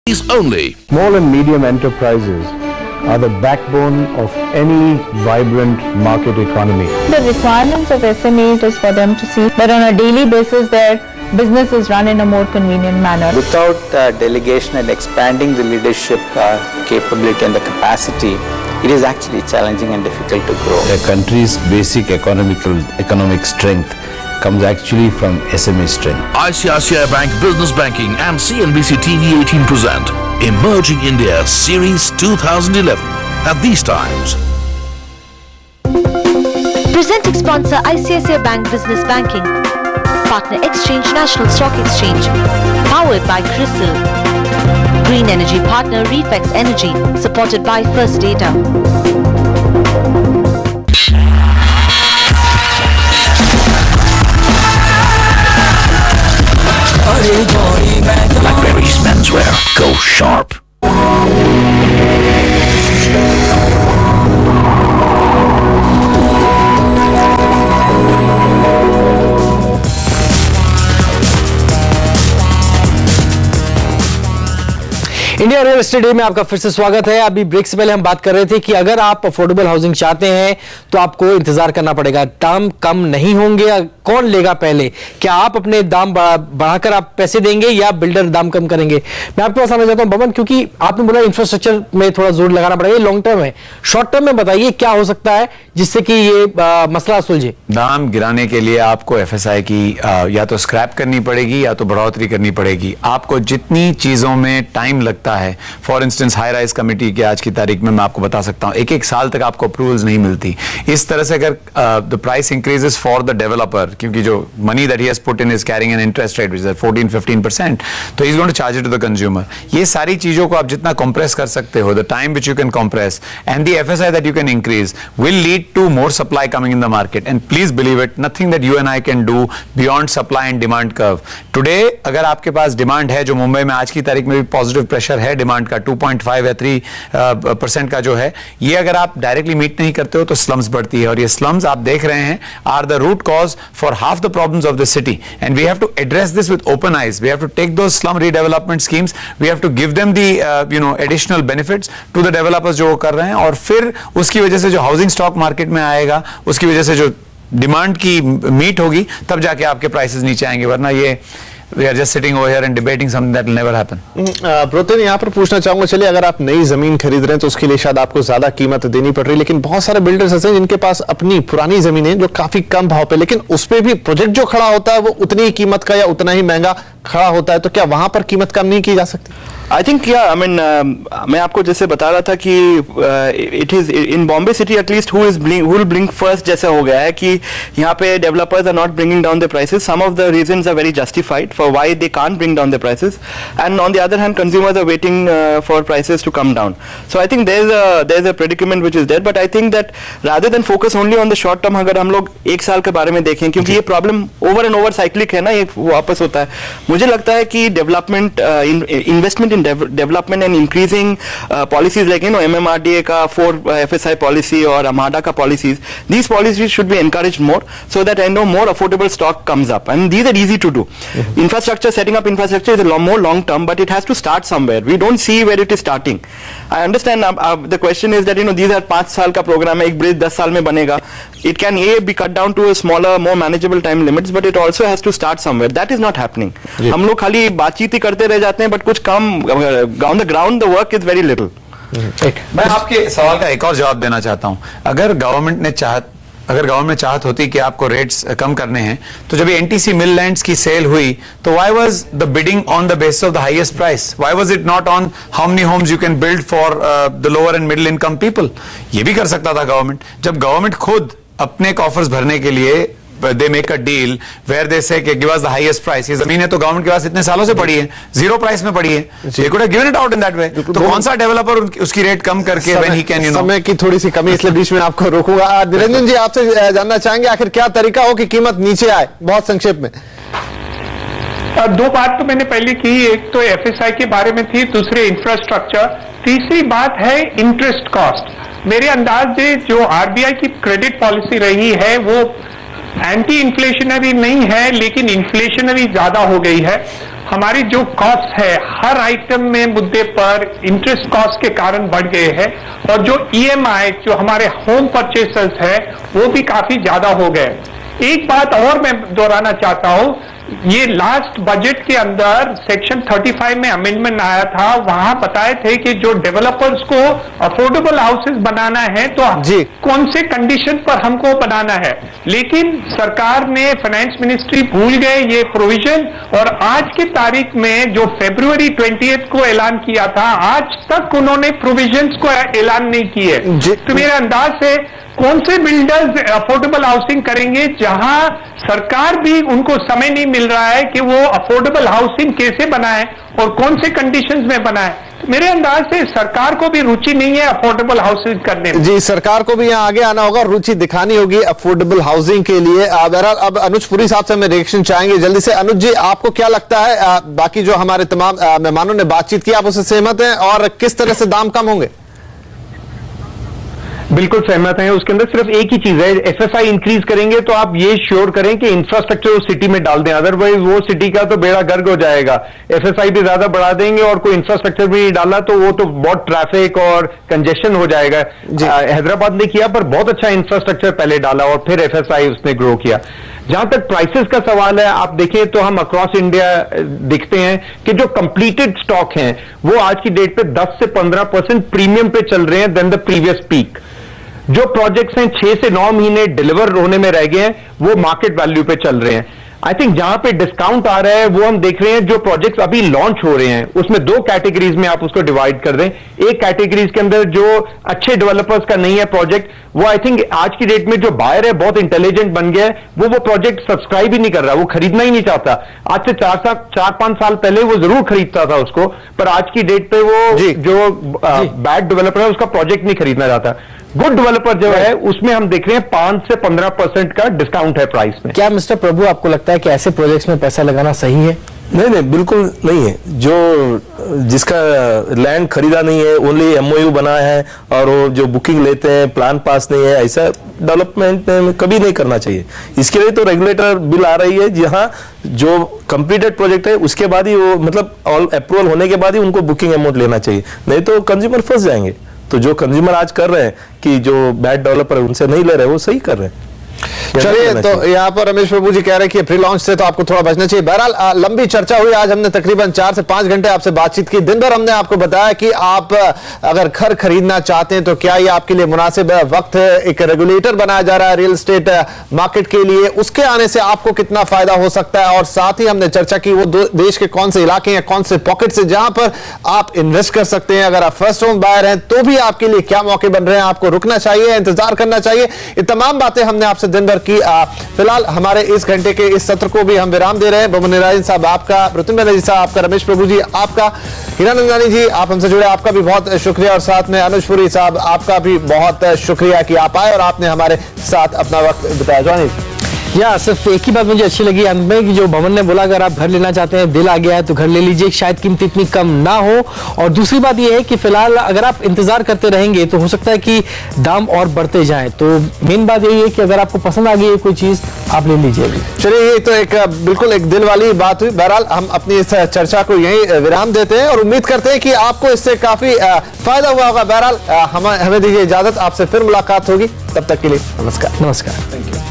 only. Small and medium enterprises are the backbone of any vibrant market economy. The requirements of SMEs is for them to see that on a daily basis their business is run in a more convenient manner. Without delegation and expanding the leadership capability and the capacity, it is actually challenging and difficult to grow. A country's basic economic strength comes actually from SME strength. ICICI Bank Business Banking and CNBC TV 18 present Emerging India Series 2011 at these times. Presenting sponsor ICICI Bank Business Banking. Partner Exchange National Stock Exchange. Powered by CRISIL. Green Energy Partner Reflex Energy. Supported by First Data. BlackBerry's menswear. Go sharp. India real estate day में आपका फिर से स्वागत है। अभी break से पहले हम बात कर रहे थे कि अगर आप अफोर्डेबल हाउसिंग चाहते हैं तो आपको इंतजार करना पड़ेगा, दाम कम नहीं होंगे। कौन लेगा पहले? क्या आप अपने दाम बढ़ाकर आप पैसे देंगे या बिल्डर दाम कम करेंगे? मैं आपके पास आना चाहता हूं बबन, क्योंकि आपने बोला इंफ्रास्ट्रक्चर में थोड़ा जोर लगाना पड़ेगा, लॉन्ग टर्म है। शॉर्ट टर्म में बताइए क्या हो सकता है जिससे कि ये मसला सुलझे? दाम गिराने के लिए आपको एफएसआई की या तो स्क्रैप करनी पड़ेगी या तो बढ़ोतरी करनी पड़ेगी। आपको जितनी चीजों में टाइम लगता है, for instance high rise committee के आज की तारीख में मैं आपको बता सकता हूं एक साल तक आपको अप्रूवल्स नहीं मिलती। इस तरह से अगर the price increases for the developer, क्योंकि जो money that he has put in is carrying an interest rate which is 14-15%, तो he is going to charge it to the consumer. ये सारी चीजों को आप जितना कंप्रेस कर सकते हो, the time which you can compress and the FSI that you can increase will lead to more supply coming in the market, and please believe it, nothing that you and I can do beyond supply and demand curve. Today अगर आपके पास demand है, जो मुंबई में आज की तारीख में भी पॉजिटिव प्रेशर है डिमांड का 2.5 या 3% का जो है, ये अगर आप डायरेक्टली मीट नहीं करते हो तो स्लम्स बढ़ती है, और ये स्लम्स आप देख रहे हैं are the root cause for half the problems of the city, and we have to address this with open eyes. We have to take those slum redevelopment schemes, we have to give them the additional benefits to the developers जो वो कर रहे हैं, और फिर उसकी वजह से जो हाउसिंग स्टॉक मार्केट में आएगा, उसकी वजह से जो डिमांड की मीट होगी, तब जाके आपके प्राइसेस नीचे आएंगे, वरना ये we are just sitting over here and debating something that will never happen. प्रोतन यहाँ पर पूछना चाहूंगा, चलिए अगर आप नई जमीन खरीद रहे हैं तो उसके लिए शायद आपको ज्यादा कीमत देनी पड़ रही है, लेकिन बहुत सारे बिल्डर्स ऐसे हैं जिनके पास अपनी पुरानी जमीन है जो काफी कम भाव पे, लेकिन उस पे भी प्रोजेक्ट जो खड़ा होता है वो उतनी ही कीमत का या उतना ही महंगा खड़ा होता है, तो क्या वहां पर कीमत कम नहीं की जा सकती? आई थिंक मैं आपको जैसे बता रहा था कि it is in Bombay city at least who will bring first, जैसा हो गया है कि यहाँ पे developers are not bringing down the prices. Some of the reasons are very justified for why they can't bring down the prices, and on the other hand consumers are waiting for prices to come down. So I think there is a predicament which is there, but I think that rather than focus only on the short term, अगर हम लोग एक साल के बारे में देखें, क्योंकि ये problem over and over cyclic है ना, ये वापस होता है। मुझे लगता है कि development investment in development and increasing policies like MMRDA का 4 FSI policy और AMADA का policies, these policies should be encouraged more so that I know more affordable stock comes up, and these are easy to do. Infrastructure, setting up infrastructure is a more long term, but it has to start somewhere. We don't see where it is starting. I understand the question is that these are 5 साल का program है, एक bridge 10 साल में बनेगा. It can be cut down to a smaller, more manageable time limits, but it also has to start somewhere. That is not happening. हम लोग खाली बातचीत ही करते रह जाते हैं, but कुछ काम on the ground the work is very little. मैं आपके सवाल का एक और जवाब देना चाहता हूं। अगर गवर्नमेंट में चाहत होती कि आपको रेट्स कम करने हैं, तो जब एनटीसी मिल लैंड्स की सेल हुई तो why was the bidding on the basis of the highest price? Why was it not on how many homes you can build for the lower and middle income people? ये भी कर सकता था government. जब government खुद अपने coffers भरने के लिए they make a deal where they say give us the highest price, ये जमीन है तो गवर्नमेंट के पास इतने सालों से पड़ी है, 0 प्राइस में पड़ी है, they could have given it out in that way. तो कौन सा डेवलपर उसकी रेट कम करके when he can समय की थोड़ी सी कमी, इसलिए बीच में आपको रोकूंगा। निरंजन जी, आपसे जानना चाहेंगे आखिर क्या तरीका हो कि कीमत नीचे आए, बहुत संक्षेप में? 2 बात तो मैंने पहले की, एक तो एफएसआई के बारे में थी, दूसरे इंफ्रास्ट्रक्चर, तीसरी बात है इंटरेस्ट कॉस्ट। मेरे अंदाज से जो आरबीआई की क्रेडिट पॉलिसी रही है वो एंटी इन्फ्लेशनरी नहीं है, लेकिन इन्फ्लेशनरी ज्यादा हो गई है। हमारी जो कॉस्ट है हर आइटम में मुद्दे पर इंटरेस्ट कॉस्ट के कारण बढ़ गए हैं और जो EMI जो हमारे होम परचेसर्स है वो भी काफी ज्यादा हो गए। एक बात और मैं दोहराना चाहता हूं, ये लास्ट बजट के अंदर सेक्शन 35 में अमेंडमेंट आया था, वहां बताए थे कि जो डेवलपर्स को अफोर्डेबल हाउसेस बनाना है तो कौन से कंडीशन पर हमको बनाना है, लेकिन सरकार ने फाइनेंस मिनिस्ट्री भूल गए ये प्रोविजन और आज की तारीख में जो फरवरी 20 को ऐलान किया था आज तक उन्होंने प्रोविजंस को ऐलान नहीं किए। तो मेरा अंदाज है कौन से बिल्डर्स अफोर्डेबल हाउसिंग करेंगे जहां सरकार भी उनको समय नहीं मिल रहा है कि वो अफोर्डेबल हाउसिंग कैसे बनाए और कौन से कंडीशंस में बनाए। मेरे अंदाज से सरकार को भी रुचि नहीं है अफोर्डेबल हाउसिंग करने में। जी, सरकार को भी यहाँ आगे आना होगा, रुचि दिखानी होगी अफोर्डेबल हाउसिंग के लिए। बहरहाल अब अनुज पुरी साहब से हमें रिएक्शन चाहेंगे जल्दी से। अनुज जी, आपको क्या लगता है, बाकी जो हमारे तमाम मेहमानों ने बातचीत की, आप उससे सहमत हैं और किस तरह से दाम कम होंगे? बिल्कुल सहमत हैं। उसके अंदर सिर्फ एक ही चीज है, FSI इंक्रीज करेंगे तो आप ये श्योर करें कि इंफ्रास्ट्रक्चर उस सिटी में डाल दें, अदरवाइज वो सिटी का तो बेड़ा गर्क हो जाएगा। FSI भी ज्यादा बढ़ा देंगे और कोई इंफ्रास्ट्रक्चर भी नहीं डाला तो वो तो बहुत ट्रैफिक और कंजेशन हो जाएगा। हैदराबाद ने किया पर बहुत अच्छा इंफ्रास्ट्रक्चर पहले डाला और फिर FSI उसने ग्रो किया। जहां तक प्राइसेस का सवाल है, आप देखें तो हम अक्रॉस इंडिया देखते हैं कि जो कंप्लीटेड स्टॉक हैं वो आज की डेट पे 10 से 15% प्रीमियम पे चल रहे हैं देन द प्रीवियस पीक। जो प्रोजेक्ट्स हैं 6 से 9 महीने डिलीवर होने में रह गए हैं वो मार्केट वैल्यू पे चल रहे हैं। आई थिंक जहां पे डिस्काउंट आ रहा है वो हम देख रहे हैं जो प्रोजेक्ट्स अभी लॉन्च हो रहे हैं उसमें दो कैटेगरीज में आप उसको डिवाइड कर दें। एक कैटेगरीज के अंदर जो अच्छे डेवलपर्स का नहीं है प्रोजेक्ट, वो आई थिंक आज की डेट में जो बायर है बहुत इंटेलिजेंट बन गया है, वो प्रोजेक्ट सब्सक्राइब ही नहीं कर रहा, वो खरीदना ही नहीं चाहता। आज से 4-5 साल पहले वो जरूर खरीदता था उसको, पर आज की डेट पे वो जो बैड डेवलपर है उसका प्रोजेक्ट नहीं खरीदना चाहता। गुड डेवलपर जो है उसमें हम देख रहे हैं 5 से 15% का डिस्काउंट है प्राइस में। क्या मिस्टर प्रभु आपको लगता है कि ऐसे प्रोजेक्ट्स में पैसा लगाना सही है? नहीं, बिल्कुल नहीं है। जो जिसका लैंड खरीदा नहीं है, ओनली MOU बना है और वो जो बुकिंग लेते हैं प्लान पास नहीं है, ऐसा डेवलपमेंट में कभी नहीं करना चाहिए। इसके लिए तो रेगुलेटर बिल आ रही है जहां जो कंप्लीटेड प्रोजेक्ट है उसके बाद ही वो मतलब ऑल अप्रूवल होने के बाद ही उनको बुकिंग अमाउंट लेना चाहिए, नहीं तो कंज्यूमर फंस जाएंगे। तो जो कंज्यूमर आज कर रहे हैं कि जो बैड डेवलपर है उनसे नहीं ले रहे, वो सही कर रहे हैं। चलिए, तो यहाँ पर रमेश प्रभु जी कह रहे हैं कि प्री लॉन्च से तो आपको थोड़ा बचना चाहिए। बहरहाल लंबी चर्चा हुई, आज हमने तकरीबन 4 से 5 घंटे आपसे बातचीत की। दिन भर हमने आपको बताया कि आप अगर घर खरीदना चाहते हैं तो क्या ये आपके लिए मुनासिब वक्त है। एक रेगुलेटर बनाया जा रहा है रियल एस्टेट मार्केट के लिए, उसके आने से आपको कितना फायदा हो सकता है, और साथ ही हमने चर्चा की वो देश के कौन से इलाके हैं, कौन से पॉकेट से जहां पर आप इन्वेस्ट कर सकते हैं। अगर आप फर्स्ट होम बायर हैं तो भी आपके लिए क्या मौके बन रहे हैं, आपको रुकना चाहिए, इंतजार करना चाहिए। ये तमाम बातें हमने आपसे दिन भर की। फिलहाल हमारे इस घंटे के इस सत्र को भी हम विराम दे रहे हैं। बबन निराजन साहब आपका, प्रतुल बनर्जी साहब आपका, रमेश प्रभु जी आपका, हीरा नंदानी जी आप हमसे जुड़े, आपका भी बहुत शुक्रिया, और साथ में अनुज पुरी साहब आपका भी बहुत शुक्रिया कि आप आए और आपने हमारे साथ अपना वक्त बिताया। जॉनी, या सिर्फ एक ही बात मुझे अच्छी लगी अंत में कि जो भवन ने बोला अगर आप घर लेना चाहते हैं, दिल आ गया है तो घर ले लीजिए, शायद कीमत इतनी कम ना हो। और दूसरी बात यह है कि फिलहाल अगर आप इंतजार करते रहेंगे तो हो सकता है कि दाम और बढ़ते जाएं। तो मेन बात यही है कि अगर आपको पसंद आ गई है कोई चीज, आप ले लीजिए अभी। चलिए, ये तो एक बिल्कुल एक दिल वाली बात हुई। बहरहाल हम अपनी इस चर्चा को यहीं विराम देते हैं और उम्मीद करते हैं कि आपको इससे काफी फायदा हुआ होगा। बहरहाल हमें दीजिए इजाजत, आपसे फिर मुलाकात होगी, तब तक के लिए नमस्कार। नमस्कार, थैंक यू।